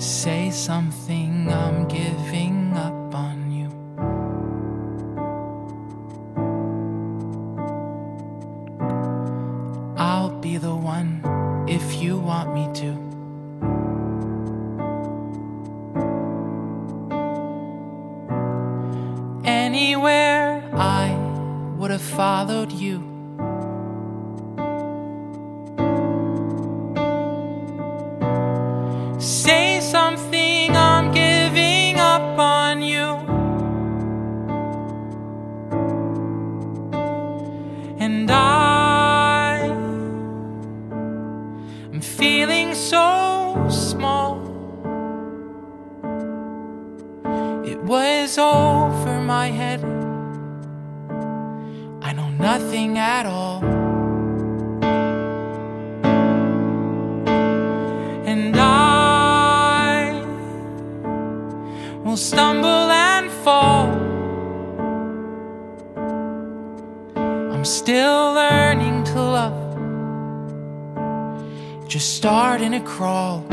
Say something, I'm giving up on you. I'll be the one if you want me to. Anywhere I would have followed you. Say something, I'm giving up on you. And I'm feeling so small. It was over my head. I know nothing at all. And I will stumble and fall. I'm still learning to love, just starting to crawl.